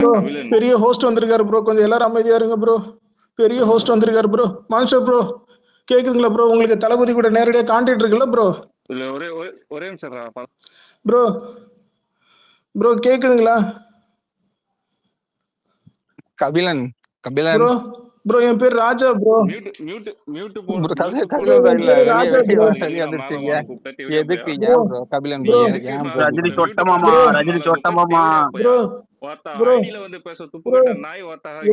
Bro Kabilan பெரிய host வந்திருக்காரு bro, கொஞ்சம் எல்லாரும் அமைதியா இருங்க ப்ரோ. பெரிய ஹோஸ்ட் வந்திருக்காரு ப்ரோ. மான்ஸ்டர் ப்ரோ கேக்குதுங்களா ப்ரோ? உங்களுக்கு தளபதி கூட நேரடியா கான்டாக்ட் இருக்குல்ல ப்ரோ? இல்ல ஒரே நிமிஷம் ப்ரோ ப்ரோ கேக்குதுங்களா கபிலன் ப்ரோ? ப்ரோ என் பேர் Raja bro. Mute bro bro Kabilan bro என் இல்ல பேரு வெளியே ராஜா வெளியே ப்ரோ. வெளியே வந்துருக்கீங்க. எதுக்கு ப்ரோ ஏன் ப்ரோ கபிலன் ப்ரோ ப்ரோ ஏன் ப்ரோ ரஜினி சொட்ட மாமா, ப்ரோ ரஜினி சொட்ட மாமா. ப்ரோ ப்ரோ ஐடில வந்து பேச துப்பு ப்ரோ கட்ட நாய்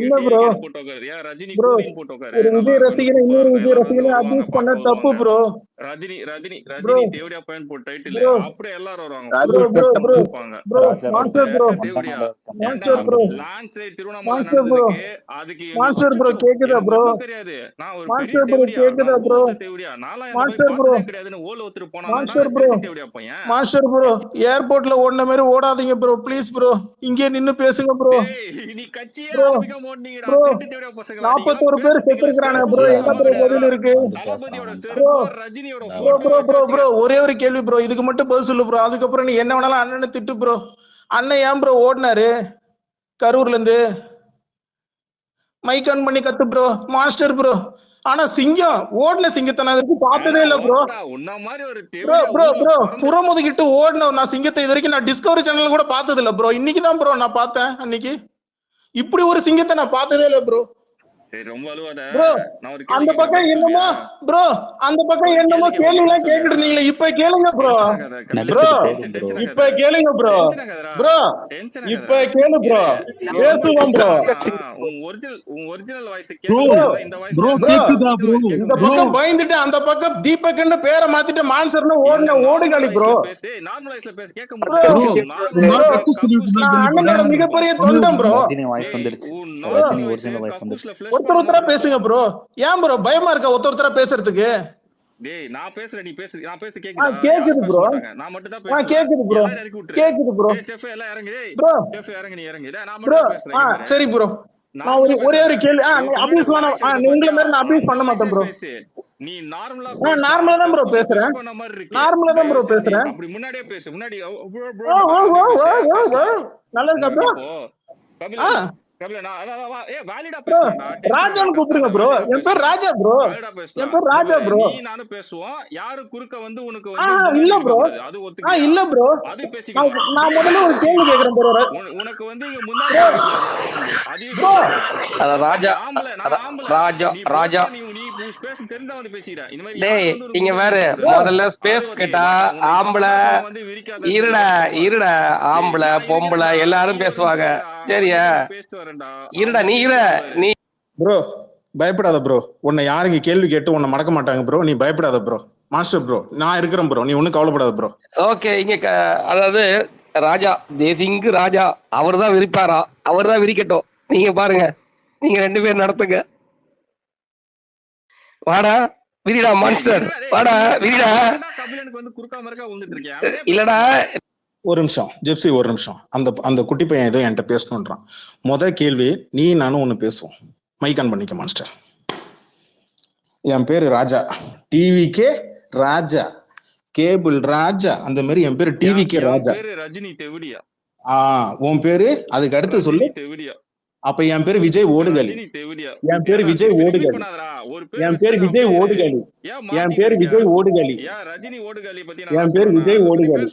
என்ன ப்ரோ? போட்டு உட்காரு. ஏன் ரஜினி ப்ரோ கூலின்னு போட்டு உட்காரு. ஒரு நல்லா விஜய் இருக்கும், ரசிகனை சூப்பரா இன்னொரு இருக்கும். விஜய் எல்லாரும் வந்து ரசிகனை வருவாங்க, அபியூஸ் பண்ண பார்க்க தப்பு வருவாங்க. ப்ரோ. ரஜினி ப்ரோ தேவடியா பையன் போட்டு டைட்டில் ப்ரோ அப்படியே எல்லாரும் வருவாங்க. ப்ரோ ரஜினி ப்ரோ சொட்ட ப்ரோ இருப்பாங்க. ப்ரோ ராஜா மான்ஸ்டர் ப்ரோ தேவடியா ஏன்டா monster bro launch Tiruvannamalai monster bro நடந்ததுக்கு அதுக்கு எங்களுக்கு மான்ஸ்டர் ப்ரோ அச்சச்சோ, கேக்குதா எனக்கு ப்ரோ? ஒண்ணும் தெரியாது. நான் ஒரு பெரிய மான்ஸ்டர் ப்ரோ தேவடியா, கேக்குதா நான் ப்ரோ? ஊர் தேவடியா, நான்லாம் என்ன போய் மான்ஸ்டர் ப்ரோ பார்த்ததே கிடையாதுன்னு ஓல ஒருத்தர் போனான்டா. மான்ஸ்டர் ப்ரோ பெரிய தேவடியா பையன். மான்ஸ்டர் ப்ரோ ஏர்போர்ட்ல ஓடுன மாதிரி ஓடாதீங்க ப்ரோ, ப்ளீஸ் ப்ரோ. இங்கே நின்னு பேசுங்க ப்ரோ. டேய் நீ கட்சியே ப்ரோ ஆரம்பிக்காம ஓடுனீங்கடா, ப்ரோ திருட்டு தேவடியா பசங்களா. நீங்களாம் 41 பேர் பேசுறதுக்குள்ள செத்துருக்கானே செருப்பு ப்ரோ, விஜய் எங்க சுத்தமா ப்ரோ அவர்கள் கிடையாதுடா. பதில் இருக்கு? வந்து தளபதியோட பேசலாம். ப்ரோ செருப்போ ரஜினியோட ப்ரோ போட்டோ ப்ரோ வச்சு ப்ரோ ப்ரோ வச்சுக்க. ஒரே ஒரு கேள்வி ப்ரோ, இதுக்கு மட்டும் பதில் சொல்லு ப்ரோ. அதுக்கப்புறம் நீ என்ன வேணாலும் அண்ணனை திட்டு ப்ரோ. அண்ணன் ஏன் ப்ரோ ஓடினாரு கரூர்ல இருந்து? மைக் ஆன் பண்ணி கத்து ப்ரோ. மாஸ்டர் ப்ரோ ஆனா சிங்கம் ஓடின சிங்கத்தை நான் இதுவரைக்கும் பார்த்ததே இல்ல ப்ரோ. உன்ன மாதிரி ஒரு ப்ரோ தேவடியா ப்ரோ ஊர்ல ப்ரோ பிறந்து புறமுதுகிட்டு ஓடின நான் சிங்கத்தை இது வரைக்கும் நான் டிஸ்கவரி சேனல் கூட பார்த்தது இல்ல ப்ரோ. இன்னைக்கு தான் ப்ரோ நான் பார்த்தேன். அன்னைக்கு இப்படி ஒரு சிங்கத்தை நான் பார்த்ததே இல்ல ப்ரோ. சரி, ரொம்ப அழுவாத. ப்ரோ நான் ஒரு கேள்வி அந்த கேட்கிறேன், பக்கம் பதில் என்னமோ சொல்லியா? ப்ரோ அந்த பக்கம் ஒரு என்னமோ கேள்வி கேட்ப, கேள்வி பதில் எல்லாம் சொல்லியா? கேட்டுட்டு இருந்தீங்களே, இப்ப கேளுங்க ப்ரோ. டென்ஷன் ஆகாத கபிலன். ப்ரோ நடிச்சது போதும் ப்ரோ. டென்ஷன் இப்ப ஆகாத. கேளுங்க ப்ரோ. டென்ஷன் ஆகாதடா. ப்ரோ டென்ஷன் இப்ப ஆகாதடா. கேளு ப்ரோ. நீ ரொம்ப பேசுவோம் ப்ரோ. டென்ஷன் ஆனா உன் ஒரிஜினல் வாய்ஸ் ப்ரோ கேட்க முடியாதுடா. இந்த வாய்ஸ்ல ப்ரோ இருந்தா ப்ரோ கேக்குதா ஒரிஜினல் ப்ரோ? வாய்ஸ் கேட்க இந்த ப்ரோ முடியாது. பக்கம் பயந்துட்டு அந்த பக்கம் தீபக்னு பேரை மாத்திட்டு மான்சர்னு இந்த ஓடின நார்மல் ஓடுகாலி ப்ரோ. வாய்ஸ்ல பேசு, நார்மல் வாய்ஸ்ல பேச கேட்க ப்ரோ முடியாது. ப்ரோ நார்மல் ப்ரோ நான் வாய்ஸ்ல கக்கூஸ் கழுவிட்டு கக்கூஸ்ல தான் நான் வெளிய பேசுனா அண்ணனோட போறேன். நல்லா இருக்கும். மிகப்பெரிய ஒரே ஒரு தொண்டம் ப்ரோ. ரஜினி வாய்ஸ் டேய் வந்துருச்சு. உன் bro Rajini normal voice original voice வந்துருச்சு. கக்கூஸ்ல ஃபிளஷ் ஒருத்தர் பண்ண ஒருத்தரா மாதிரி இருக்கும். பேசுங்க ப்ரோ. ஏன் ப்ரோ பயமா இருக்கா ஒருத்தர் ஒருத்தரா பேசுறதுக்கு? டேய் நான் பேசுறேன், நீ பேசு. நான் பேச கேக்குதா? கேக்குது யாரும் பேச ப்ரோ. மாட்டாங்க, நான் மட்டும் தான் பேசுவேன். கேக்குது ப்ரோ. எல்லாரும் இறக்கி விட்டுரு. கேக்குது ப்ரோ. டேய் செஃப் எல்லாம் இறங்கு. டேய் ப்ரோ செஃப் இறங்கு, நீ இறங்கு. டேய் நான் ப்ரோ மட்டும் தான் பேசுறேன். இங்க பாரு, சரி ப்ரோ. நான் நார்மலா ஒரே பேசாத. ஒரு கேள்வி. இவன் நீ பின்னாடி அபியூஸ் பண்ண வாய்ஸ் இருக்கு உங்களை பாத்தியா, மாதிரி நான் அபியூஸ் அந்த பண்ண வாய்ஸே மாட்டேன் ப்ரோ. பேசு. நீ நார்மலா பேசினா நார்மலா தான் ப்ரோ கக்கூஸ்ல பேசுறேன். ஃபிளஷ் பண்ண மாதிரி இருக்கு. நார்மலா தான் ப்ரோ தயவு செஞ்சு பேசுறேன். அப்படி முன்னாடியே பேசு. முன்னாடி ப்ரோ ஓ ப்ரோன்னு ஓ ஓ அப்படியே ஓ பேசு. ஓ ஓ பேசலாம். நல்லா இருக்கா ப்ரோ? இப்போ ஆ கபிலன் கபிலன் வேலிடா ப்ரோ பேசலாம்டா. டென்ஷன் ஆகாத, ராஜான்னு கூப்பிடுங்க கத்தாத. ப்ரோ. வேலிடா என் பேர் பேசலாம். ராஜா ப்ரோ. வேலிடா என் பேசலாம். பேர் இந்த ராஜா பாரு, ப்ரோ. நீ நானும் பேசுவோம். யாரு குறுக்க வந்து உனக்கு வந்து முன்னாடி இல்ல இருக்க ப்ரோ. கூடாது. அது ஒத்துக்கிறியா? இல்ல ப்ரோ. அது நான் பேசிக்கலாம். நான் டேய் முதல்ல அதையும் ஒரு கேள்வி பேசிக்கலாம். கேக்குறேன் ப்ரோ. உனக்கு வந்து இங்க முன்னாடி ப்ரோ இருக்க கூடாது யாரும் வந்து, அதையும் ப்ரோ சொல்லிக்கலாம். நீ ராஜா ஆம்பளை, நான் ஆம்பளை. ராஜா நீ ராஜா. போட்டா நீ பேச தெரிஞ்சா வந்து பேசிக்கிற. இந்த மாதிரி டேய் யாரும் வந்து உனக்கு இங்க முன்னாடி வேற இருக்க ப்ரோ கூடாது. முதல்ல அது ஸ்பேஸ் ஓகே. கேட்டா உனக்கு ஆம்பளை கமலாசனை வந்து விரிக்காதன்னு இருடா சொல்லுவாங்க. இருடா டேய் ஆம்பளை நான் பொம்பளை இருக்கிறேன்டா, நீ எல்லாரும் ஒரு நிமிஷம் பேசுவாங்க. இருடா. சரியா? அவன்கிட்ட நான் பேசிட்டு வரேன்டா. இருடா அவன் நீ இரு இருக்கிறான் பாரு. நீ ப்ரோ பயப்படாத ப்ரோ. உன்னை யாருங்க கேள்வி கேட்டு உன்னை மடக்க மாட்டாங்க ப்ரோ. நீ பயப்படாத ப்ரோ. மாஸ்டர் ப்ரோ நான் இருக்கிறேன் ப்ரோ. நீ ஒன்றும் கவலைப்படாத ப்ரோ. ஓகே. இங்க அதாவது ராஜா தேசிங்கு ராஜா அவர் தான் விரிப்பாரா, அவர் தான் விரிக்கட்டும். நீங்க பாருங்க, நீங்க 2 பேர் நடத்துங்க. வாடா விரிடா மான்ஸ்டர், வாடா விரிடா. கபிலனுக்கு வந்து குறுக்கா மறுக்கா வந்துட்டு இருக்கேன். இல்லடா ஒரு நிமிஷம் ஜெப்சி, ஒரு நிமிஷம். அந்த அந்த குட்டி பையன் ஏதோ என்கிட்ட பேசணுன்றான். கேள்வி நீ நானும் ஒன்று பேசுவோம். மைக் ஆன் பண்ணிக்க மாஸ்டர். என் பேரு ராஜா, டிவிக்கே ராஜா, கேபிள் ராஜா. அந்த மாதிரி என் பேரு டிவிக்கே ராஜா. பேரு ரஜினி தெவிடியா. உன் பேரு அதுக்கு அடுத்து சொல்லு. தெவிடியா. அப்ப என் பேரு விஜய் ஓடுகளி. என் பேரு விஜய் ஓடுகளி. என் பேரு விஜய் ஓடுகளி. என் பேரு விஜய் ஓடுகளி. ரஜினி ஓடுகளி பத்தி என் பேரு விஜய் ஓடுகளி.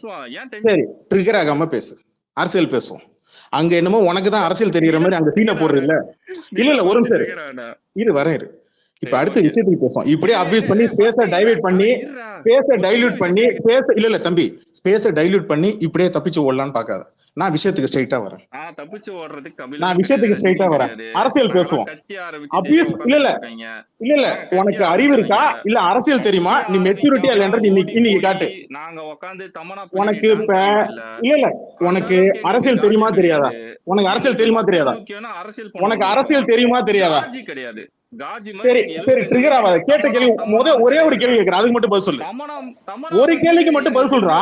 சரி ட்ரிகர் ஆகாம பேசு. அரசியல் பேசுவோம். அங்க என்னமோ உனக்கு தான் அரசியல் தெரியற மாதிரி அங்க சீனை போடுற இல்ல. இல்ல ஒரு நிமிஷம் இரு வரேன் இரு. இப்ப அடுத்த விஷயத்துக்கு பேசுவோம். இப்படியே அபியூஸ் பண்ணி ஸ்பேஸ டைவர்ட் பண்ணி ஸ்பேஸ டைல்யூட் பண்ணி ஸ்பேஸ் இல்ல தம்பி ஸ்பேஸ டைல்யூட் பண்ணி இப்படியே தப்பிச்சு ஓடலான்னு பாக்காத. நான் விஷயத்துக்கு ஸ்ட்ரைட்டா வரேன். தப்பிச்சு ஓடுறதுக்கு நான் விஷயத்துக்கு ஸ்ட்ரைட்டா வரேன். அரசியல் பேசுவோம். அபியூஸ் இல்ல இல்ல இல்ல இல்ல உனக்கு அறிவு இருக்கா இல்ல அரசியல் தெரியுமா, நீ மெச்சூரிட்டியா இல்லன்றது இன்னைக்கு காட்டு. நாங்க உட்கார்ந்து தமனா உனக்கு இப்ப இல்ல இல்ல உனக்கு அரசியல் தெரியுமா தெரியாதா? உனக்கு அரசியல் தெரியுமா தெரியாதா? உனக்கு அரசியல் தெரியுமா தெரியாதா? கிடையாது. சரி சரி ட்ரிகர் ஆகாத. கேட்ட கேள்வி ஒரே ஒரு கேள்வி கேட்கிறேன், அதுக்கு மட்டும் பதில் சொல்லு. ஒரு கேள்விக்கு மட்டும் பதில் சொல்றா.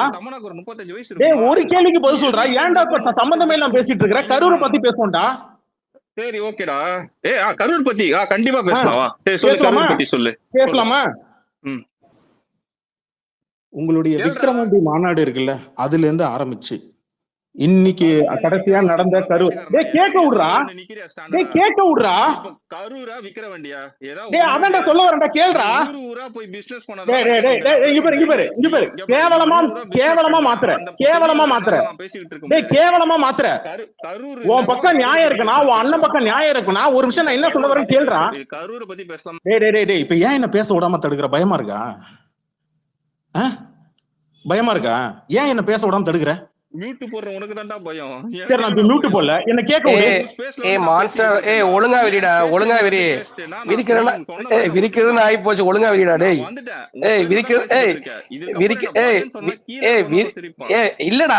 டேய் ஒரு கேள்விக்கு பதில் சொல்றா. ஏன்டா இப்ப சம்பந்தமே எல்லாம் பேசிட்டு இருக்கிற? கரூரை பத்தி பேசுவோம்டா. சரி ஓகேடா. கரூர் பத்தி கண்டிப்பா பேசலாம். சரி சொல்லு, கரூர் பத்தி சொல்லு. பேசலாமா? உங்களுடைய விக்ரவாண்டி மாநாடு இருக்குல்ல, அதுல இருந்து ஆரம்பிச்சு இன்னைக்கு கடைசியா நடந்த கரூர். டேய் கேட்க விடுறா, டேய் கேட்க விடுறா. கரூரா விக்கிற வண்டியா? டேய் அதான்டா சொல்ல வரேன்டா, கேளுடா. ஊரா போய் பிசினஸ் பண்ணா. டேய் டேய் டேய் இங்க பாரு கேவலமா மாத்துற. டேய் கேவலமா மாத்துற. கரூர் உன் பக்கம் நியாயம் இருக்குனா, உன் அண்ணன் பக்கம் நியாயம் இருக்குனா, ஒரு விஷயம் நான் என்ன சொல்ல வரேன் கேளுடா. கரூரை பத்தி பேசலாம். டேய் இப்ப ஏன் என்ன பேச விடாம தடுக்கிற? பயமா இருக்கா? பயமா இருக்கா? ஏன் என்ன பேச விடாம தடுக்கிற? மியூட் போடுற உனக்கு தான்டா பயம். சரி நான் மியூட் போடல, என்ன கேட்க விடு. மான்ஸ்டர் ஒழுங்கா விரிடா, ஒழுங்கா விரி. விரிக்கிறதுன்னு ஆகி போச்சு, ஒழுங்கா விரிடா. டேய் இல்லடா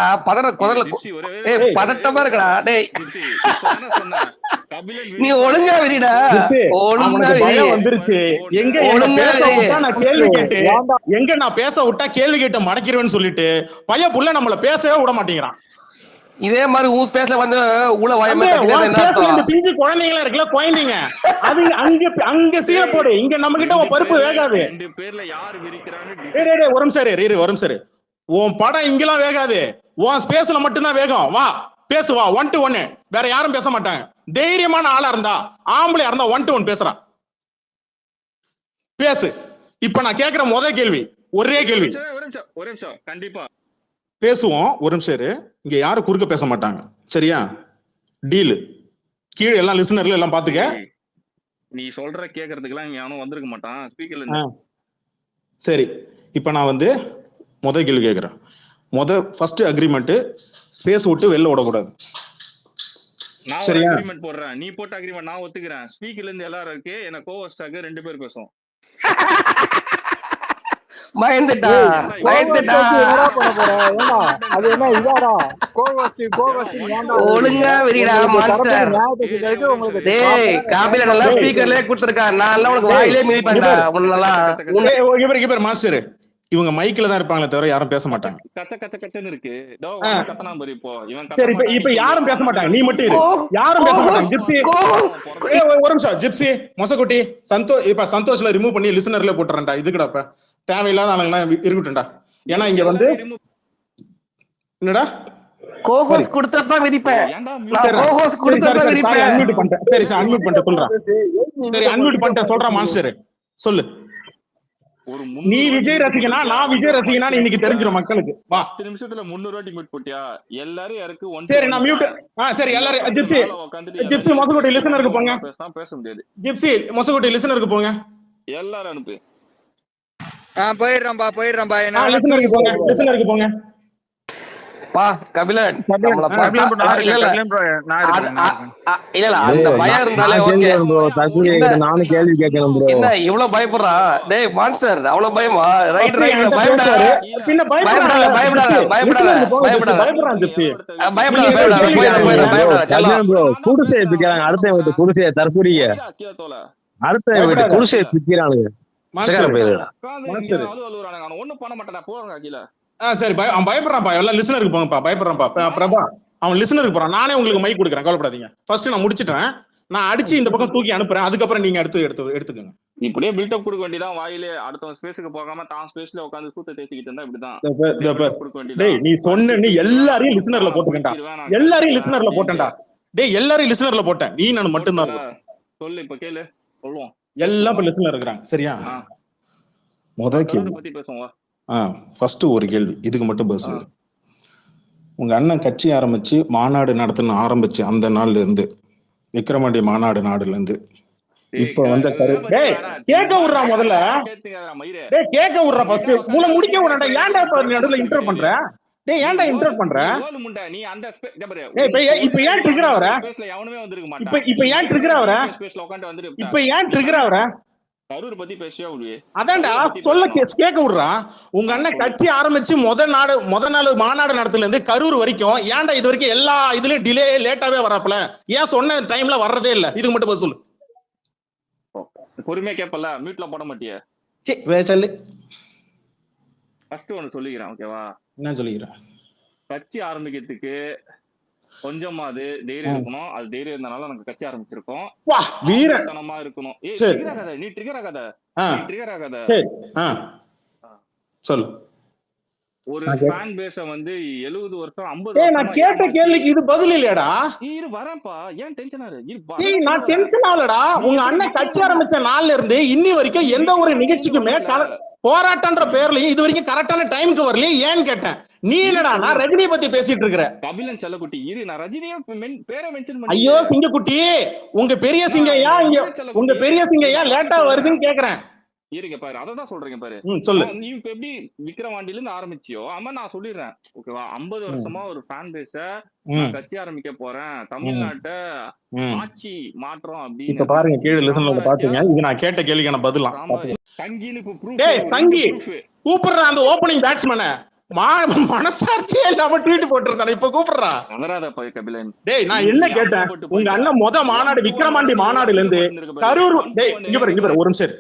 பதட்டமா இருக்கடா. டேய் நீ ஒழுங்கா விரிடா, ஒழுங்கா விரி. வந்துருச்சு எங்க நான் கேள்வி கேட்டு, எங்க நான் பேச விட்டா கேள்வி கேட்டு மடக்கிடுவேன்னு சொல்லிட்டு பைய புள்ள நம்மள பேசவே விட மாட்டேங்கிறான். இதே மாதிரி ஊர் பேசல வந்து பிஞ்சு குழந்தைங்களா இருக்குல்ல, குழந்தைங்க அது அங்க சீர போடு, இங்க நம்ம கிட்ட பருப்பு வேகாது. ஒரு நிமிஷம் உன் படம் இங்கெல்லாம் வேகாது, உன் ஸ்பேஸ்ல மட்டும்தான் வேகம். வா பேசுவா 1 to 1, வேற யாரும் பேச மாட்டாங்க. தைரியமான ஆளா இருந்தா, ஆம்பளையா இருந்தா 1 to 1 பேசுறான், பேசு. இப்ப நான் கேக்குற முதல் கேள்வி ஒரே கேள்வி. ஒரு நிமிஷம் கண்டிப்பா பேசுவோம். ஒரு நிமிஷம் இங்க யாரும் குறுக்க பேச மாட்டாங்க, சரியா? டீல். கீழே எல்லாம் லிசனர்ல எல்லாம் பாத்துக்க. நீ சொல்ற கேக்குறதுக்கு எல்லாம் யாரும் வந்திருக்க மாட்டான் ஸ்பீக்கர்ல. சரி இப்ப நான் வந்து முதல் கேள்வி கேக்குறேன். ஃபர்ஸ்ட் அக்ரிமெண்ட், ஸ்பேஸ் விட்டு வெளில விடக்கூடாது. நான் ஒரு அக்ரிமெண்ட் போடுறேன், நீ போட்ட அக்ரிமெண்ட் நான் ஒத்துக்கிறேன். ஸ்பீக்கர்ல இருந்து எல்லாரும் இருக்கு, என்ன கோஹோஸ்டாக 2 பேர் பேசுவோம். ஒழுங்கா விரிடா மாஸ்டர். டேய் காபில நல்லா ஸ்பீக்கர்லயே கொடுத்திருக்கா, நான் எல்லாம் உனக்கு வாயிலே மிதிப்பேன்டா. இவர் மாஸ்டர் இவங்க மைக்ல தான் இருப்பாங்களே தவிர யாரும் பேச மாட்டாங்க. கச்சன்னு இருக்கு. சரி இப்ப யாரும் பேச மாட்டாங்க, நீ மட்டும் இரு. யாரும் பேச மாட்டாங்க. ஜிப்சி ஒரு நிமிஷம், ஜிப்சி மொசக்குட்டி இப்ப சந்தோஷ்ல ரிமூவ் பண்ணி லிசனர்ல போட்டுறேன்டா. இதுக்குடா இப்ப தேவையில்லாத ஆளுங்கெல்லாம் இருக்கட்டும்டா. ஏன்னா இங்க வந்து என்னடா கோஹோஸ் கொடுத்தா விதிப்பேன். கோஹோஸ் கொடுத்தா விதிப்பேன். அன்மியூட் பண்ணிட்டேன். சரி அன்மியூட் பண்ணிட்டேன் சொல்றேன். சரி அன்மியூட் பண்ணிட்டேன் சொல்றேன். மாஸ்டர் சொல்லு. நீ விஜய் ரசிகனா, நான் விஜய் ரசிகனா இன்னைக்கு தெரிஞ்சிரும் மக்களுக்கு. வா 10 நிமிஷத்துல 300 வாட்டி மியூட் போட்டியா? எல்லாரும் யாருக்கு 1. சரி நான் மியூட். சரி எல்லாரும் ஜிப்சி மொசக்குட்டி லிசனருக்கு போங்க. பேச முடியாது. ஜிப்சி மொசக்குட்டி லிசனருக்கு போங்க. எல்லாரும் அனுப்பு. போயிடுறேன்பா. லிசனருக்கு போங்க. பா கபிலன் இல்ல அந்த பயம் இருந்தாலே ஓகே. நானும் கேள்வி கேட்கணும் ப்ரோ. என்ன இவ்வளவு பயப்படுறா? டேய் மான்ஸ்டர் அவ்வளவு பயமா? ரைட் பயப்படாத. பின்ன பயப்படாத பயப்படாத ஜிப்சி. ப்ரோ குடிசை பிக்கிறாங்க. அடுத்த வீட்டு குடிசையை தற்கொலைய அடுத்த வீட்டு குடிசையை பிக்கிறானுங்க. ஒண்ணும் பண்ண மாட்டேன் போறாங்க கீழே. சரி அவன் பயப்படுறான்ப்பா. எல்லாம் லிசனருக்கு போங்கப்பா. பயப்படுறான்ப்பா பிரபா, அவன் லிசனருக்கு போறான். நானே உங்களுக்கு மைக் கொடுக்குறேன், கவலைப்படாதீங்க. ஃபர்ஸ்ட் நான் முடிச்சிட்டேன், நான் அடிச்சு இந்த பக்கம் தூக்கி அனுப்புறேன். அதுக்கப்புறம் நீங்க எடுத்துக்கோங்க. இப்படியே பில்டப் கொடுக்க வேண்டியதான் வாயிலே. அடுத்தவன் ஸ்பேஸுக்கு போகாம தான் ஸ்பேஸ்ல உட்காந்து சூத்த தேய்ச்சிக்கிட்டு இருந்தா இப்படிதான். டேய் நீ சொன்ன நீ எல்லாரையும் லிசனர்ல போட்டுக்கண்டா. எல்லாரையும் லிசனர்ல போட்டேன்டா. டேய் எல்லாரையும் லிசனர்ல போட்டேன். நீ நான் மட்டும்தான் சொல்லு. இப்ப கேளு சொல்லுவோம். எல்லாம் இப்ப லிசனர் இருக்கிறாங்க, சரியா? முதல் கேள்வி பத்தி பேசுவோம். ஃபர்ஸ்ட் ஒரு கேள்வி, இதுக்கு மட்டும் பேசுங்க. உங்க அண்ணன் கட்சி ஆரம்பிச்சு மாநாடு நடத்தணும் ஆரம்பிச்சு அந்த நாள்ல இருந்து, விக்ரமாண்டி மாநாடு நாடுல இருந்து இப்ப வந்த கேட்க விடுறா. முதல்ல கேட்க விடுறா. ஃபர்ஸ்ட் மூளை முடிக்க விடா. ஏன்டா இப்ப நடுவுல இன்டர் பண்ற? டேய் ஏன்டா இன்டர் பண்ற? நீ அந்த இப்ப ஏன் ட்ரிகர் ஆவற? இப்ப ஏன் ட்ரிகர் ஆவற? இப்ப ஏன் ட்ரிகர் ஆவற? கரூர் பத்தி பேசியா விடுவே? அதான்டா சொல்ல கேட்க விடுறா. உங்க அண்ணன் கட்சி ஆரம்பிச்சு முதல் நாள் மாநாடு நடத்துல இருந்து கரூர் வரைக்கும் ஏன்டா இது வரைக்கும் எல்லா இதுலயும் டிலே லேட்டாவே வராப்பல? ஏன் சொன்ன டைம்ல வர்றதே இல்ல? இதுக்கு மட்டும் பதில் சொல்லு. பொறுமையா கேப்பல, மியூட்ல போட மாட்டியே. சொல்லு. ஃபர்ஸ்ட் ஒன்னு சொல்லிக்கிறேன், ஓகேவா? என்ன சொல்லிக்கிறேன்? கட்சி ஆரம்பிக்கிறதுக்கு கொஞ்சமாவது தைரியம் இருக்கணும். அது தைரியம் இருந்தனால நமக்கு கட்சி ஆரம்பிச்சிருக்கோம். வீரத்தனமா இருக்கணும். நீ ட்ரிகர் ஆகாத. சொல்லு. ஒரு ஃபேன் பேஸ வந்து 70 வருஷம் 50 வருஷம் நான் கேட்ட கேள்விக்கு இது பதில் இல்லையாடா? இரு வரேன்ப்பா, ஏன் டென்ஷன் ஆகுற? நான் டென்ஷன் ஆகலடா. உங்க அண்ணன் கட்சி ஆரம்பிச்ச நாள்ல இருந்து இன்னி வரைக்கும் எந்த ஒரு நிகழ்ச்சிக்குமே போராட்டம்ன்ற பேர்லயும் இது வரைக்கும் கரெக்டான டைமுக்கு வரலையே, ஏன்னு கேட்டேன். நீ என்னடா நான் ரஜினியை பத்தி பேசிட்டு இருக்கிற? கபிலன் செல்லக்குட்டி இரு, நான் ரஜினியா பேரை மென்ஷன் பண்ணி. ஐயோ சிங்கக்குட்டி, உங்க பெரிய சிங்கையா உங்க பெரிய சிங்கையா லேட்டா வருதுன்னு கேக்குறேன். இருங்க பாரு, அததான் சொல்றீங்க பாரு. சொல்லு. நீ இப்ப எப்படி விக்ரவாண்டில இருந்து ஆரம்பிச்சியோ, ஆமா நான் சொல்லிடுறேன் ஓகேவா. 50 வருஷமா ஒரு ஃபேன் பேஸ கட்சி ஆரம்பிக்க போறேன், தமிழ்நாட்டை ஆட்சி மாற்றம் அப்படின்னு. இப்ப பாருங்க கீழே லிசன்ல பாத்தீங்க, இது நான் கேட்ட கேள்விக்கான பதிலாம். சங்கி கூப்பிடுற அந்த ஓப்பனிங் பேட்ஸ்மேனை மனசாட்சியே இல்லாம ட்வீட் போட்டிருந்தானே, இப்ப கூப்பிடுறா. டேய் நான் என்ன கேட்டேன், உங்க அண்ணன் மாநாடு விக்ரமாண்டி மாநாடுல இருந்து கரூர். டேய் இங்க பாரு ஒரு நிமிஷம்,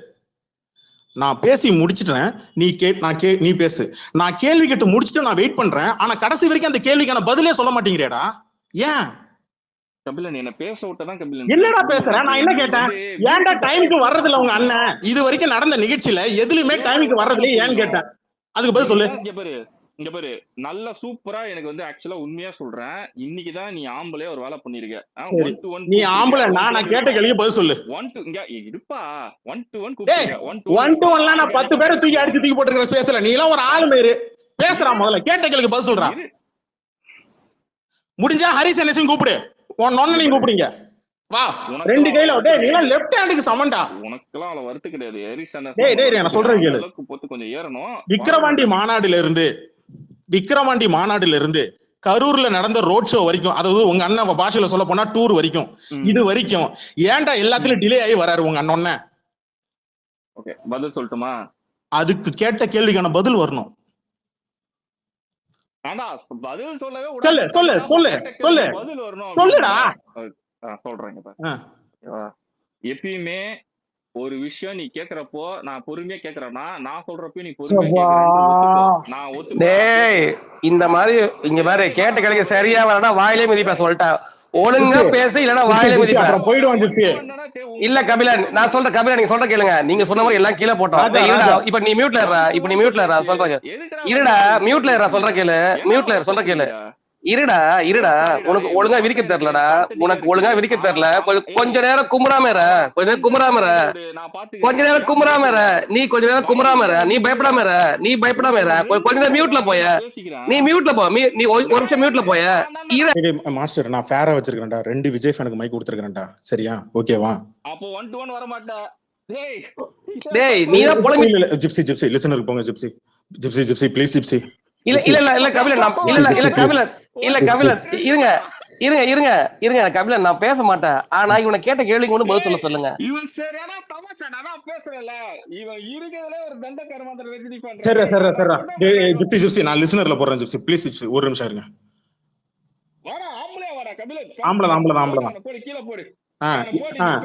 நான் பேசி முடிச்சிட்டேன். நீ பேசு. நான் கேள்வி கேட்டு முடிச்சுட்டு நான் வெயிட் பண்றேன். ஆனா கடைசி வரைக்கும் அந்த கேள்விக்கான பதிலே சொல்ல மாட்டேங்கிறேடா. ஏன் கபிலன் என்ன பேச விட்டதான்? கபிலன் என்னடா பேசுறேன்? நான் என்ன கேட்டேன்? ஏன்டா டைமுக்கு வர்றதில்ல உங்க அண்ணன்? இது வரைக்கும் நடந்த நிகழ்ச்சியில எதுலயுமே டைமுக்கு வர்றதில்ல, ஏன்னு கேட்டேன். அதுக்கு பதில் சொல்லு. இங்க பாரு, நல்ல சூப்பரா எனக்கு வந்து ஆக்சுவலா உண்மையா சொல்றேன், இன்னைக்குதான் நீ ஆம்பளே ஒரு வேலை பண்ணிருக்க. நீ ஆம்பளை, நான் கேட்ட கேள்விக்கு பதில் சொல்லு. 1 to இங்க இருப்பா, 1 to 1 கூப்பிடுங்க. 1 to 1 நான் 10 பேரை தூக்கி அடிச்சு தூக்கி போட்டுருக்கிற ஸ்பேஸ்ல நீ எல்லாம் ஒரு ஆளு மேரு பேசுறான். முதல்ல கேட்ட கேள்விக்கு பதில் சொல்றான். முடிஞ்சா ஹரிஸ் என்னையும் கூப்பிடு, நீ கூப்பிடுங்க. வா ரெண்டு கையில. டேய் நீ எல்லாம் லெஃப்ட் ஹேண்டுக்கு சமண்டா. உனக்கெல்லாம் அவ்வளவு வருத்து கிடையாது. ஹரிஸ் அண்ணா டேய் நான் சொல்றேன் கேளு. கொஞ்சம் ஏறணும். விக்ரவாண்டி மாநாடுல இருந்து கரூர்ல நடந்த ரோட் ஷோ வரைக்கும், அதாவது உங்க அண்ணன் பாஷையில சொல்ல போனா டூர் வரைக்கும், இது வரைக்கும் ஏன்டா எல்லாத்துலயும் டிலே ஆகி வராரு உங்க அண்ணன்? ஓகே பதில் சொல்லட்டுமா? அதுக்கு கேட்ட கேள்விக்கான பதில் வரணும். பதில் சொல்லவே சொல்லு பதில் வரணும். சொல்லுடா. சொல்றேங்க. எப்பயுமே ஒரு விஷயம் நீ கேக்குறப்போ நான் பொறுமையா கேக்குறேன்னா, நான் சொல்றப்ப நீ பொறுமையா இந்த மாதிரி இங்க பாரு, கேட்ட கிடைக்க சரியா வரனா வாயிலே மிதிப்பா. சொல்லிட்டேன் ஒழுங்கா பேசு, இல்லன்னா வாயிலே மிதிப்பா. இல்ல கபிலன், நான் சொல்றேன் கபிலன், நீங்க சொல்ற கேளுங்க. நீங்க சொன்ன மாதிரி எல்லாம் கீழே போட்டோம். இப்ப நீ மியூட்ல இருடா, சொல்றேன் இருடா, மியூட்ல இருடா, சொல்ற கேளு. மியூட்ல சொல்ற கேளு. இருடா உனக்கு ஒழுங்கா விரிக்க தெரியலடா, உனக்கு ஒழுங்கா விரிக்க தெரியல. கொஞ்ச நேரம் குமுறாம கொஞ்ச நேரம் குமுறாம நீ கொஞ்ச நேரம் குமுறாம நீ பயப்படாம கொஞ்ச நேரம் மியூட்ல போய. நீ மியூட்ல போ, நீ ஒரு நிமிஷம் மியூட்ல போய. மாஸ்டர் நான் ஃபேரா வச்சிருக்கேன்டா, 2 விஜய் ஃபேனுக்கு மைக் கொடுத்துருக்கேன்டா, சரியா? ஓகேவா? அப்போ 1 to 1 வர மாட்டா. டேய் நீ தான் புலம்பி. ஜிப்சி லிசனர் போங்க. Gypsy please gypsy. இல்ல கபிலன், இருங்க கபிலன், நான் பேச மாட்டேன். ஆனா இவனை கேட்ட கேள்விக்கு மட்டும் பதில் சொல்லுங்க. இவன் சரியான தமாஷா, நான் பேசுறேன்ல, இவன் இருக்கிறதுல ஒரு தண்டகரமான ரஜினி பண்றான். சரி ஜிப்சி நான் லிசனர்ல போறேன். ஜிப்சி ப்ளீஸ் ஜிப்சி ஒரு நிமிஷம் இருங்க. வாடா கபிலன், ஆம்பளதான். போடு கீழ போடு.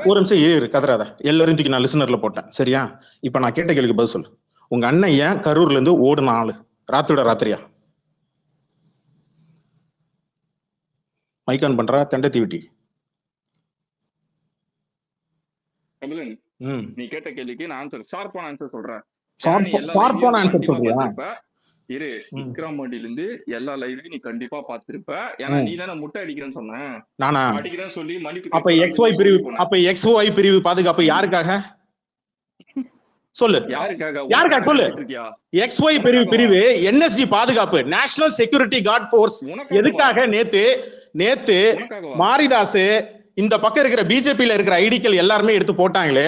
ஒரு நிமிஷம் இரு, கதறாத. எல்லாரும் தூக்கி நான் லிசனர்ல போட்டேன், சரியா? இப்ப நான் கேட்ட கேள்விக்கு பதில் சொல்லு. உங்க அண்ணன் ஏன் கரூர்ல இருந்து ஓடுன ஆளு ராத்திரியா? மைக் ஆன் பண்றா தெண்டை தீவிட்டி. கபிலன் நீ கேட்ட கேள்விக்கு நான் ஷார்ப்பான ஆன்சர் சொல்றேன். ஷார்ப்பான ஆன்சர் சொல்றியா? இரு, விக்ரமாண்டில இருந்து எல்லா லைவையும் நீ கண்டிப்பா பாத்திருப்ப. ஏன்னா நீ தானே முட்டை அடிக்கிறேன்னு சொன்ன. நானா அடிக்கிறேன்னு சொல்லி மன்னிப்பு. அப்ப XY பிரிவு பாதுகாப்பு யாருக்காக சொல்லு? யாருக்காக சொல்லு? XY பிரிவு NSG பாதுகாப்பு, நேஷனல் செக்யூரிட்டி கார்ட் போர்ஸ். எதுக்காக? நேத்து மாரிதாஸ் இந்த பக்கம் இருக்கிற பிஜேபியில இருக்கிற ஐடிக்கள் எல்லாருமே எடுத்து போட்டாங்களே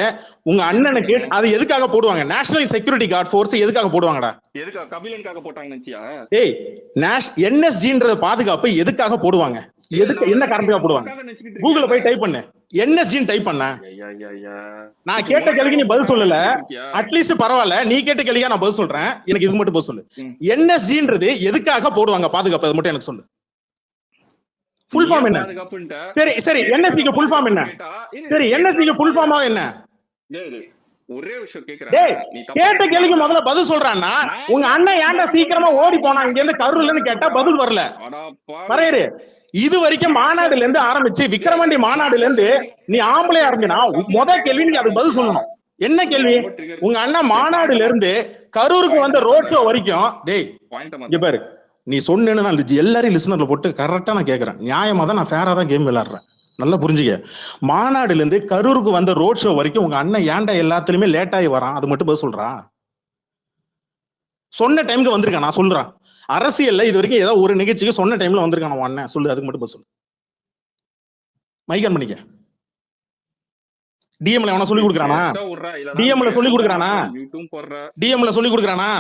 உங்க அண்ணனுக்கு. அது எதுக்காக போடுவாங்க? நேஷனல் செக்யூரிட்டி கார்ட் போர்ஸ் எதுக்காக போடுவாங்கடா? எதுக்காக? கபிலனுக்காக போட்டாங்க நினைச்சியா? ஏய் NSGன்ற பாதுகாப்பு எதுக்காக போடுவாங்க? என்ன காரணத்துக்காக போடுவாங்க? கூகுள்ல போய் டைப் பண்ணு, NSGன்னு டைப் பண்ண. நான் கேட்ட கேள்விக்கு நீ பதில் சொல்லல. அட்லீஸ்ட் பரவாயில்ல, நீ கேட்ட கேள்வியா நான் பதில் சொல்றேன். எனக்கு இது மட்டும் பதில் சொல்லு. NSGன்றது எதுக்காக போடுவாங்க பாதுகாப்பு? அது மட்டும் எனக்கு சொல்லு. ஃபுல் ஃபார்ம் என்ன? சரி NSGக்கு ஃபுல் ஃபார்ம் என்ன? சரி NSGக்கு ஃபுல் ஃபார்மா என்ன? ஒரே விஷயம் கேக்குறேன். டேய் கேட்ட கேள்விக்கு முதல்ல பதில் சொல்றான்னா, உங்க அண்ணன் ஏன்டா சீக்கிரமா ஓடி போனா இங்க இருந்து கரூர்ல இருந்து கேட்டா பதில் வரல. வரையரு இது வரைக்கும் மாநாடுல இருந்து ஆரம்பிச்சு விக்ரமாண்டி மாநாடுல இருந்து நீ ஆம்பளையா இருந்தீனா முத கேள்வி நீ அதுக்கு பதில் சொல்லணும். என்ன கேள்வி? உங்க அண்ணன் மாநாடுல இருந்து கரூருக்கு வந்த ரோட் ஷோ வரைக்கும் டேய் இங்க பாரு, நீ சொன்னேன்னு நான் எல்லாரையும் லிசனர்ல போட்டு கரெக்டா நான் கேட்கறேன். நியாயமா தான், நான் ஃபேரா தான் கேம் விளையாடுறேன். நல்லா புரிஞ்சுக்க. மாநாடுல இருந்து கரூருக்கு வந்த ரோட் ஷோ வரைக்கும் உங்க அண்ணன் ஏன்டா எல்லாத்துலயுமே லேட் ஆகி வரான்? அது மட்டும் பதில் சொல்றான். சொன்ன டைமுக்கு வந்திருக்கான். நான் சொல்றேன், அரசியல்ல இது வரைக்கும் ஏதாவது ஒரு நிகழ்ச்சிக்கு சொன்ன டைம்ல வந்திருக்கான் உன் அண்ணன்? சொல்லு, அதுக்கு மட்டும் பதில் சொல்லு. மைக்கன் பண்ணிக்க. டிஎம்ல அவன சொல்லி கொடுக்கறானா? டிஎம்ல சொல்லி கொடுக்கறானா? டிஎம்ல சொல்லி கொடுக்கறானா?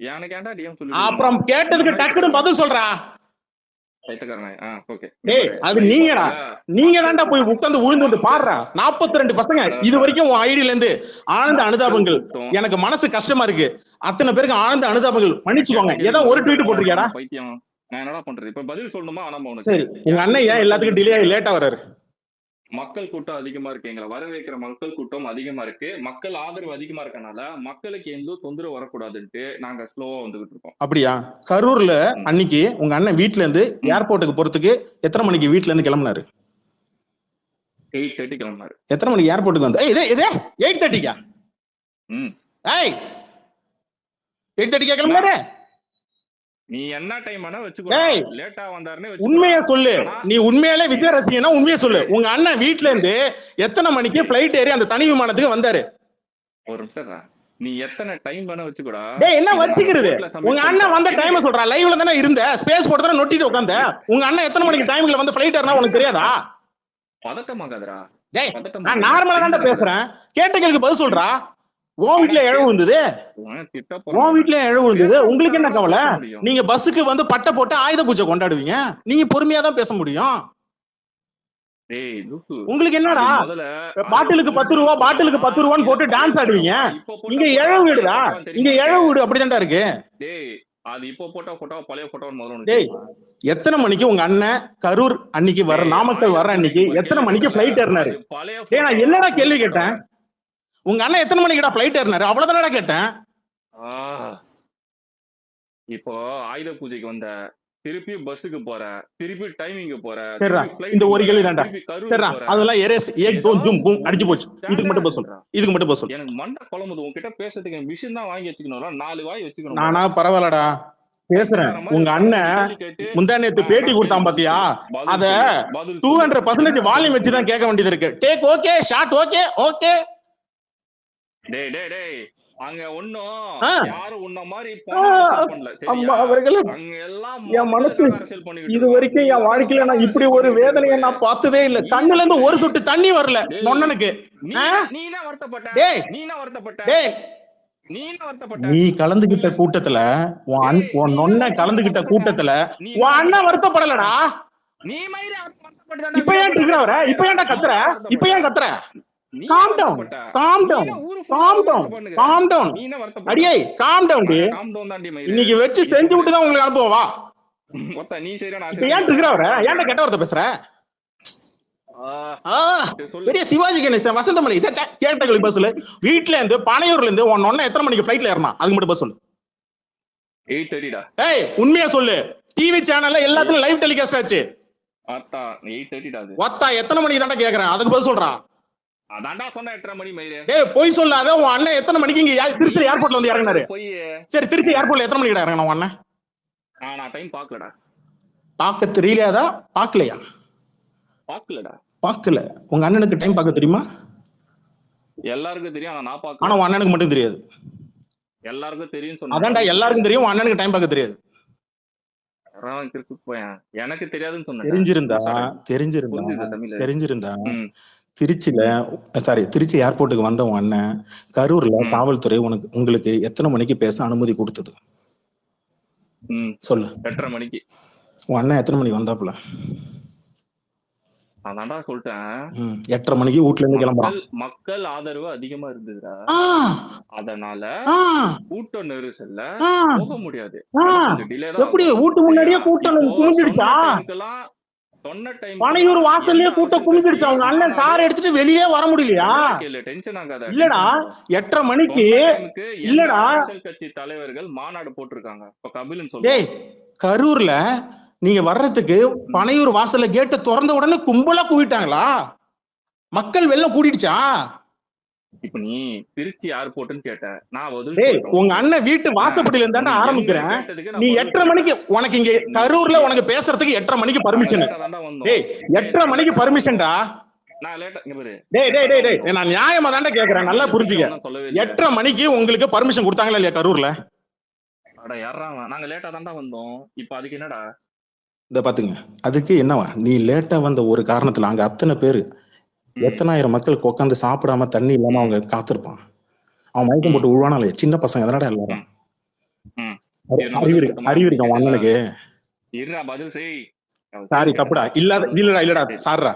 எனக்கேண்டா டிஎம் சொல்லி அப்புறம் கேட்டதுக்கு டக்குனு பதில் சொல்றா. ஓகே டேய் அது நீங்கடா. நீங்க தான்டா போய் உட்கார்ந்து உழுந்து பாடுறா. 42 பசங்க இது வரைக்கும் உன் ஐடியில இருந்து ஆனந்த அனுதாபங்கள். எனக்கு மனசு கஷ்டமா இருக்கு. அத்தனை பேருக்கு ஆனந்த அனுதாபங்கள். மன்னிச்சுக்கோங்க. ஏதோ ஒரு ட்வீட் போட்டிருக்கியாடா? பைத்தியம். நான் என்னடா பண்றது? இப்ப பதில் சொல்லணுமா? ஆனா உனக்கு சரி, உங்க அண்ணன் ஏன் எல்லாத்துக்கும் டிலே ஆகி லேட்டா வராரு? மக்கள் கூட்டம் அதிகமா இருக்கு. எங்களை வரவேற்கிற மக்கள் கூட்டம் அதிகமா இருக்கு. மக்கள் ஆதரவு அதிகமா இருக்கனால மக்களுக்கு எந்த தொந்தரவு வரக்கூடாதுன்ட்டு நாங்க ஸ்லோவா வந்துகிட்டு இருக்கோம். அப்படியா? கரூர்ல அன்னைக்கு உங்க அண்ணன் வீட்ல இருந்து ஏர்போர்ட்டுக்கு போறதுக்கு எத்தனை மணிக்கு வீட்ல இருந்து கிளம்பினாரு? 8:30 கிளம்பினாரு. எத்தனை மணிக்கு ஏர்போர்ட்டுக்கு வந்து? இதே 8:30க்கா? ஏய் 8:30க்கா கிளம்பினாரு? நீ என்ன டைம் வேணா வச்சுக்கோ. லேட்டா வந்தாருன்னு உண்மையா சொல்லு. நீ உண்மையாலே விஜய் ரசிகனா உண்மையா சொல்லு. உங்க அண்ணன் வீட்ல இருந்து எத்தனை மணிக்கு பிளைட் ஏறி அந்த தனி விமானத்துக்கு வந்தாரு? ஒரு நிமிஷம். நீ எத்தனை டைம் வேணா வச்சுக்கோடா. டேய் என்ன வச்சிக்கிறது? உங்க அண்ணன் வந்த டைம் சொல்றா. லைவ்ல தானே இருந்த, ஸ்பேஸ் போட்டு தானே நொட்டிட்டு உட்கார்ந்த. உங்க அண்ணன் எத்தனை மணிக்கு டைம்ல வந்து பிளைட் ஏறினா உனக்கு தெரியாதா? பதட்டமாகாதடா. டேய் நான் நார்மலா தான் பேசுறேன். கேட்ட கேள்விக்கு பதில் சொல்றா. உன் வீட்ல இழவு விழுந்தது, உன் வீட்ல இழவு விழுந்தது. உங்களுக்கு என்ன கவலை? நீங்க பஸ்ஸுக்கு வந்து பட்டை போட்டு ஆயுத பூஜை கொண்டாடுவீங்க. நீங்க பொறுமையா தான் பேச முடியும். உங்களுக்கு என்னடா பாட்டிலுக்கு 10 ரூபா, பாட்டிலுக்கு 10 ரூபான்னு போட்டு டான்ஸ் ஆடுவீங்க. இங்க இழவு வீடுடா. இங்க இழவு வீடு அப்படிதான்டா இருக்கு. அது இப்போ போட்டோ போட்டோ பழைய போட்டோ முதல்ல. டேய் எத்தனை மணிக்கு உங்க அண்ணன் கரூர் அன்னைக்கு வர, நாமக்கல் வர அன்னைக்கு எத்தனை மணிக்கு பிளைட் ஏறினாரு? டேய் நான் என்னடா கேள்வி கேட்டேன்? உங்க அண்ணன் எத்தனை மணிக்குடா பிளைட் ஏறினாரு? அவ்வளவுதானடா கேட்டேன். இப்போ ஆயுத பூஜைக்கு வந்த, திருப்பி பஸ்ஸுக்கு போற, திருப்பி டைமிங்க்கு போற. சரிடா, இந்த ஒரு கேள்வி தான்டா. சரிடா, அதெல்லாம் எரேஸ் ஏக் தோ ஜூம் பூம் அடிச்சு போச்சு. இதுக்கு மட்டும் பதில் சொல்லு. இதுக்கு மட்டும் பதில் சொல்லு. எனக்கு மண்டை குழம்புது. உன்கிட்ட பேசுறதுக்கு மிஷின் தான் வாங்கி வச்சுக்கணும். 4 வாய் வச்சுக்கணும். நானா பரவாயில்லடா பேசுறேன். உங்க அண்ணன் முந்தா நேத்து பேட்டி கொடுத்தான் பாத்தியா? அத 200% வால்யூம் வச்சுதான் கேட்க வேண்டியது இருக்கு. Take okay, shot okay, okay. டேய் டேய் டேய் அங்க ஒண்ணும் யாரும் உன்ன மாதிரி அம்மா அவர்களே, என் மனசு இது வரைக்கும் என் வாழ்க்கையில நான் இப்படி ஒரு வேதனையை நான் பார்த்ததே இல்ல. கண்ணுல இருந்து ஒரு சொட்டு தண்ணி வரல நொண்ணனுக்கு. நீ கலந்துகிட்ட கூட்டத்துல, உன் நொண்ண கலந்துகிட்ட கூட்டத்துல உன் அண்ணன் வருத்தப்படலடா. இப்ப ஏன் வர? இப்ப ஏன்டா கத்துற? இப்ப ஏன் கத்துற? Calm down, calm down, calm down, calm down. அடியே calm down டி. இன்னைக்கு வெச்சு செஞ்சு விட்டு தான் உங்களுக்கு அனுப்புவா. மொத்த நீ செய்ற நான். இப்ப ஏன் இருக்கற வர? ஏன்டா கெட்ட வார்த்தை பேசுற? பெரிய சிவாஜி கணேசன் வசந்தமணி கேட்டகரி பஸ்ல வீட்ல இருந்து பனையூர்ல இருந்து உன் நொண்ண எத்தனை மணிக்கு ஃளைட்ல ஏறனா? அதுக்கு மட்டும் பஸ் சொல்லு. 8:30 டா. ஏய் உண்மையா சொல்லு. டிவி சேனல்ல எல்லாத்துலயும் லைவ் டெலிகாஸ்ட் ஆச்சு. அத்தா 8:30 டா அது. வத்தா எத்தனை மணிக்கு தான்டா கேக்குறேன்? அதுக்கு பதில் சொல்றா. அதான்டா சொன்ன 8:30 மணி மயிரே. டேய் போய் சொல்லாத. உன் அண்ணன் எத்தனை மணிக்கு இங்க திருச்சி ஏர்போர்ட்ல வந்து இறங்குனாரு? சரி திருச்சி ஏர்போர்ட்ல எத்தனை மணிக்கு இறங்குனா உன் அண்ணன்? நான் டைம் பார்க்கலடா. பார்க்க தெரியலையாடா? பார்க்கலையா? பார்க்கலடா. பார்க்கல. உங்க அண்ணனுக்கு டைம் பார்க்க தெரியுமா? எல்லாருக்கும் தெரியும். நான் பார்க்கல. ஆனா உன் அண்ணனுக்கு மட்டும் தெரியாது. எல்லாருக்கும் தெரியும் சொன்னா. அதான்டா எல்லாருக்கும் தெரியும். உன் அண்ணனுக்கு டைம் பார்க்க தெரியாது. எனக்கு தெரியாதுன்னு சொன்னேன். தெரிஞ்சிருந்தா திருச்சியில திருச்சி ஏர்போர்ட்டுக்கு வந்த உன் அண்ணன் கரூர்ல காவல்துறை உங்களுக்கு எத்தனை மணிக்கு பேச அனுமதி கொடுத்தது? சொல்லு. 8:30 மணிக்கு. உன் அண்ணன் எத்தனை மணிக்கு வந்தாப்புல? அதான்டா சொல்லிட்டேன். 8:30 மணிக்கு வீட்ல இருந்து கிளம்புறான். மக்கள் ஆதரவு அதிகமா இருந்ததுடா. அதனால கூட்ட நெரிசல்ல போக முடியாது. எப்படி வீட்டு முன்னாடியே கூட்டம் குமிஞ்சிடுச்சா? பனையூர் வாசல்லயே கூட்டம் குமிஞ்சிடுச்சு. அவங்க அண்ணன் கார் எடுத்துட்டு வெளியே வர முடியலையா? இல்லடா 8:30 மணிக்கு இல்லடா கட்சி தலைவர்கள் மாநாடு போட்டிருக்காங்க. இப்ப கபிலன் சொல்ல கரூர்ல நீங்க வர்றதுக்கு பனையூர் வாசல்ல கேட்ட திறந்த உடனே கும்பலா கூவிட்டாங்களா? மக்கள் வெள்ளம் கூட்டிடுச்சா? இப்ப நீ திருச்சி ஏர்போர்ட்னு கேட்ட, நான் பதில் டேய் சொல்றேன் உங்க உனக்கு. அண்ணன் வீட்டு வாசப்படியில இருந்தாண்டா நீ ஆரம்பிக்கிறேன். கேட்டதுக்கு நீ நான் பதில் 8:30 மணிக்கு சொல்றேன். உனக்கு இங்க கரூர்ல உனக்கு பேசுறதுக்கு 8:30 மணிக்கு நாங்க பர்மிஷன். லேட்டா தாண்டா வந்தோம். டேய் 8:30 மணிக்கு பர்மிஷன்டா. நான் லேட்டா இங்க பாரு. டேய் டேய் டேய் டேய் வந்தோம். நான் நியாயமா தாண்டா கேக்குறேன், நல்லா புரிஞ்சுக்க. ஒண்ணும் சொல்லவே இல்ல. 8:30 மணிக்கு உங்களுக்கு பர்மிஷன் கொடுத்தாங்களா இல்லையா கரூர்ல? அட யாரா நாங்க லேட்டா தாண்டா வந்தோம். இப்ப அதுக்கு என்னடா? இத பாத்துங்க, அதுக்கு என்னவா நீ லேட்டா வந்த ஒரு காரணத்துல அங்க அத்தனை பேரு எத்தனாயிரம் மக்கள் உட்காந்து சாப்பிடாம தண்ணி இல்லாம அவங்க காத்திருப்பான். அவன் மயக்கம் போட்டு உழுவானாலே சின்ன பசங்க எதனாடா எல்லாரும் அறிவு இருக்கான் உன் அண்ணனுக்கு. இருடா பதில் செய். சாரி தப்புடா. இல்லடா சார்ரா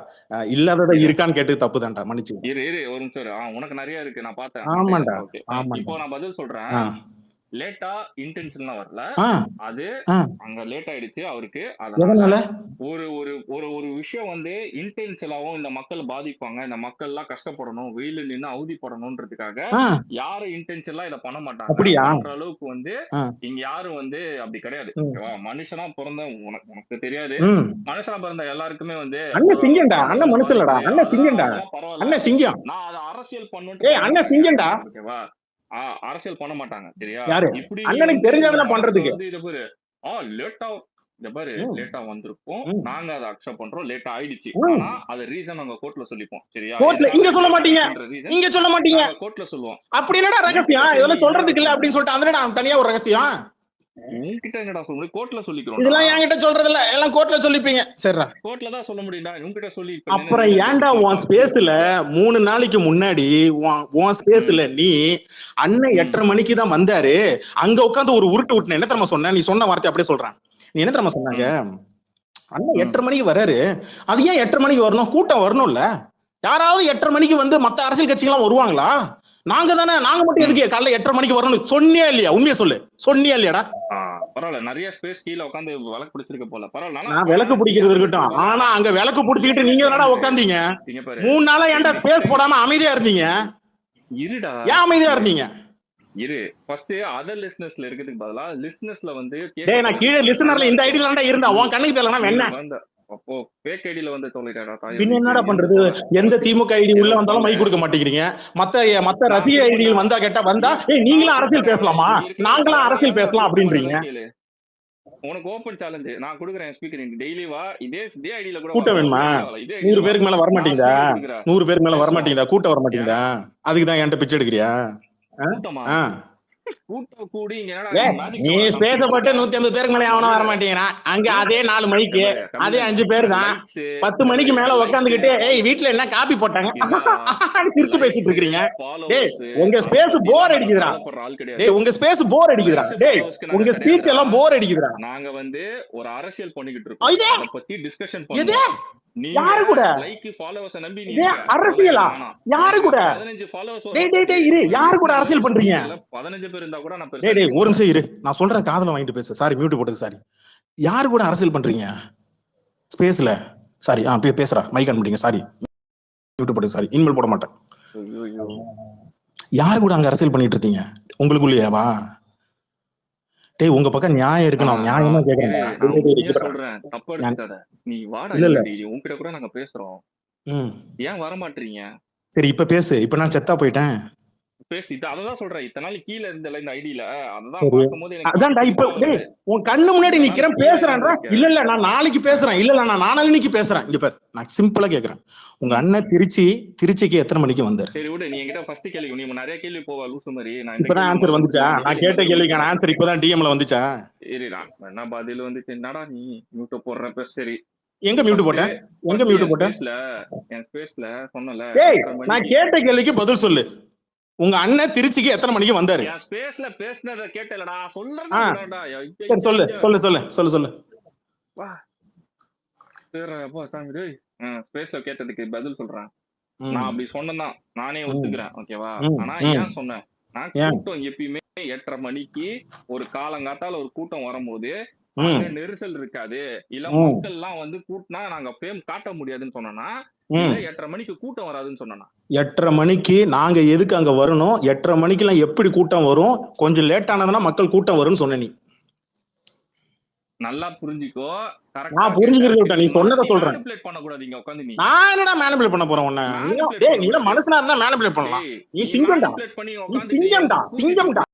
இல்லாததா இருக்கான்னு கேட்டு தப்பு தான்டா, மன்னிச்சு. இரு ஒரு நிமிஷம். உனக்கு நிறைய இருக்கு நான் பார்த்தேன். ஆமாண்டா இப்போ நான் பதில் சொல்றேன். லேட்டா இன்டென்ஷன்லாம் வரல. அது அங்க லேட் ஆயிடுச்சு அவருக்கு. அதனால ஒரு ஒரு ஒரு ஒரு விஷயம் வந்து இன்டென்ஷனாவும் இந்த மக்கள் பாதிப்பாங்க, இந்த மக்கள் எல்லாம் கஷ்டப்படணும், வெயில நின்று அவதிப்படணும்ன்றதுக்காக யாரும் இன்டென்ஷன்லாம் இதை பண்ண மாட்டாங்க. அப்படின்ற அளவுக்கு வந்து இங்க யாரும் வந்து அப்படி கிடையாது. மனுஷனா பிறந்த உனக்கு தெரியாது, மனுஷனா பிறந்த எல்லாருக்குமே வந்து அண்ணன் சிங்கம்டா. அண்ணன் மனுஷன்லடா, அண்ணன் சிங்கம்டா. அண்ணன் சிங்கம். நான் அதை அரசியல் பண்ணுன்னு. அண்ணன் சிங்கம்டா. ஓகேவா? அரசியல் பண்ண மாட்டாங்க சரியா? இப்படி அண்ணனுக்கு தெரிஞ்சதெல்லாம் பண்றதுக்கு இத பாரு. லேட்டா இத பாரு, லேட்டா வந்திருப்போம், நாங்க அதை அக்செப்ட் பண்றோம். லேட்டா ஆயிடுச்சு, ஆனா அது ரீசன் நாங்க கோர்ட்ல சொல்லிப்போம் சரியா? கோர்ட்ல இங்க சொல்ல மாட்டீங்க, இங்க சொல்ல மாட்டீங்க, கோர்ட்ல சொல்லுவோம். அப்படி என்னடா ரகசியம்? இதெல்லாம் சொல்றதுக்கு இல்ல அப்படின்னு சொல்லிட்டு அதனடா தனியா ஒரு ரகசியம். உன்கிட்ட என்னடா சொல்ல முடியும்? கோர்ட்ல சொல்லிக்கிறோம். இதெல்லாம் என்கிட்ட சொல்றது இல்ல, எல்லாம் கோர்ட்ல சொல்லிப்பீங்க. சரிடா, கோர்ட்ல தான் சொல்ல முடியும்டா. உன்கிட்ட சொல்லி அப்புறம் ஏன்டா உன் ஸ்பேஸ்ல 3 நாளைக்கு முன்னாடி உன் ஸ்பேஸ்ல நீ அண்ணன் 8:30 மணிக்கு தான் வந்தாரு, அங்க உட்காந்து ஒரு உருட்டு விட்டுன. என்ன தெரியுமா சொன்ன? நீ சொன்ன வார்த்தை அப்படியே சொல்றேன். நீ என்ன தெரியுமா சொன்னாங்க? அண்ணன் 8:30 மணிக்கு வராரு, அது ஏன் 8:30 மணிக்கு வரணும்? கூட்டம் வரணும்ல. யாராவது 8:30 மணிக்கு வந்து மத்த அரசியல் கட்சிகள்லாம் வருவாங்களா? நாங்க தானே, நாங்க மட்டும் எதுக்கு காலைல 8:30 மணிக்கு வரணும்? சொன்னியா இல்லையா? உண்மையை சொல்லு, சொன்னியா இல்லையாடா? பரவாயில்ல, நிறைய ஸ்பேஸ் கீழே உட்காந்து விளக்கு பிடிச்சிருக்க போல. பரவாயில்ல, நான் விளக்கு பிடிக்கிறது இருக்கட்டும். ஆனா அங்க விளக்கு பிடிச்சிக்கிட்டு நீங்க தானடா உட்காந்தீங்க. 3 நாளா ஏன்டா ஸ்பேஸ் போடாம அமைதியா இருந்தீங்க? இருடா, ஏன் அமைதியா இருந்தீங்க? இரு ஃபர்ஸ்ட் அதர் லிசனர்ஸ்ல இருக்கிறதுக்கு பதிலா லிசனர்ஸ்ல வந்து டேய் நான் கீழ லிசனர்ல இந்த ஐடில தான்டா இருந்தா உன் கண்ணுக்கு தெரியலனா என்ன? அப்போ ஃபேக் ஐடில வந்து சொல்லிட்டடா தாய். பின்ன என்னடா பண்றது? எந்த திமுக ஐடி உள்ள வந்தாலும் மைக் கொடுக்க மாட்டேங்கிறீங்க. மத்த ரசிக ஐடிகள் வந்தா கேட்டா வந்தா ஏய் நீங்களும் அரசியல் பேசலாமா, நாங்களும் அரசியல் பேசலாம் அப்படின்றீங்க. உனக்கு ஓபன் சேலஞ்ச் நான் கொடுக்குறேன். ஸ்பீக்கர் நீ டெய்லி வா, இதே ஐடில கூட கூட்டம் வேணுமா? 100 பேருக்கு மேல வர மாட்டீங்கடா. 100 பேருக்கு மேல வர மாட்டீங்கடா, கூட்டம் வர மாட்டீங்கடா. அதுக்கு தான் என்கிட்ட பிச்சை எடுக்கறியா? கூட்டமா? கூட்டம் கூடி நீ பேசப்பட்டு 150 பேருக்கு மேல எவனும் வர மாட்டேங்கிறான். அங்க அதே 4 மைக்கு, அதே 5 பேர் தான். 10 மணிக்கு மேல உட்காந்துக்கிட்டு ஏய் வீட்டுல என்ன காப்பி போட்டாங்க சிரிச்சு பேசிட்டு இருக்கீங்க. டேய் உங்க ஸ்பேஸ் போர் அடிக்குதுடா. டேய் உங்க ஸ்பேஸ் போர் அடிக்குதுடா. டேய் உங்க ஸ்பீச் எல்லாம் போர் அடிக்குதுடா. நாங்க வந்து ஒரு அரசியல் பண்ணிக்கிட்டு இருக்கோம், அத பத்தி டிஸ்கஷன் பண்ணுவோம். யாரு கூட லைக் ஃபாலோவர்ஸ் நம்பி நீ அரசியலா? யாரு கூட? 15 ஃபாலோவர்ஸ். டேய் இரு, யாரு கூட அரசியல் பண்றீங்க? 15 பேர் இருந்தா கூட நான் டேய் ஒரு நிமிஷம் இரு, நான் சொல்றேன் காதுல வாங்கிட்டு பேசு. சாரி மியூட் போட்டது சாரி. யாரு கூட அரசியல் பண்றீங்க ஸ்பேஸ்ல? சாரி பேசுறா, மைக் ஆன் பண்ணிங்க. சாரி மியூட் போட்டது சாரி, இனிமேல் போட மாட்டேன். யாரு கூட அங்க அரசியல் பண்ணிட்டு இருக்கீங்க உங்களுக்குள்ளேயாவா? டேய் உங்க பக்கம் நியாயம் இருக்கணும், நியாயமா கேக்குறேன். சொல்றேன் தப்பு எடுத்துக்காத. நீ வாடா, உன்கிட்ட கூட நாங்க பேசுறோம், ஏன் வர மாட்டீங்க? சரி இப்ப பேசு. இப்ப நான் செத்தா போயிட்டேன். பேசி அததான் சொல்றேன். இத்தனை நாள் கீழே இருந்தல இந்த ஐடியில, அததான் பார்க்கும்போது அதான்டா இப்ப டேய் உன் கண்ணு முன்னாடி நிக்கிறேன் பேசுறேன்டா. இல்ல நான் நாளைக்கு பேசுறேன், இல்ல நான் நாளைக்கு பேசுறேன். இங்க பாரு நான் சிம்பிளா கேக்குறேன், உங்க அண்ணன் திருச்சிக்கு எத்தனை மணிக்கு வந்தாரு? சரி விடு, நீ என்கிட்ட ஃபர்ஸ்ட் கேள்வி நீ நிறைய கேள்வி போவா லூசு மாதிரி. நான் இப்பதான் ஆன்சர் வந்துச்சா? நான் கேட்ட கேள்விக்கான ஆன்சர் இப்பதான் டிஎம்ல வந்துச்சா? சரிடா, என்ன பதில் வந்துச்சு? என்னடா நீ மியூட் போடுறப்ப? சரி எங்க மியூட் போட்டேன்? எங்க மியூட் போட்டேன்? என் ஸ்பேஸ்ல சொன்னல. டேய் நான் கேட்ட கேள்விக்கு பதில் சொல்லு. உங்க அண்ணன் திருச்சிக்கு எத்தனை மணிக்கு வந்தாரு? என் ஸ்பேஸ்ல பேசுனத கேட்டலடா, சொல்றேன்டா. சொல்லு சொல்லு சொல்லு சொல்லு சொல்லு. வா சாமி டேய், ஸ்பேஸ்ல கேட்டதுக்கு பதில் சொல்றேன். நான் அப்படி சொன்னேன், நானே ஒத்துக்கிறேன் ஓகேவா? ஆனா ஏன் சொன்னேன்? நான் கூட்டம் எப்பயுமே 8:30 மணிக்கு ஒரு காலங்காத்தால ஒரு கூட்டம் வரும்போது நெரிசல் இருக்காது, இல்ல மக்கள் எல்லாம் வந்து கூட்டினா நாங்க பேம் காட்ட முடியாதுன்னு சொன்னா, 8:30 மணிக்கு கூட்டம் வராதுன்னு சொன்னா. 8:30 மணிக்கு நாங்க எதுக்கு அங்க வரணும்? 8:30 மணிக்கு எல்லாம் எப்படி கூட்டம் வரும்? கொஞ்சம் லேட் ஆனதுன்னா மக்கள் கூட்டம் வரும்னு சொன்ன நீ. நல்லா புரிஞ்சுக்கோ. நான் புரிஞ்சுக்கிறது விட்டா, நீ சொன்னதை சொல்றேன். மேனிபுலேட் பண்ண கூடாது இங்க உட்கார்ந்து. நீ நான் என்னடா மேனிபுலேட் பண்ண போறேன் உன்னை? டேய் நீ மனுஷனா இருந்தா மேனிபுலேட் பண்ணலாம். நீ சிங்கம்டா, நீ சிங்கம்டா, சிங்கம்டா.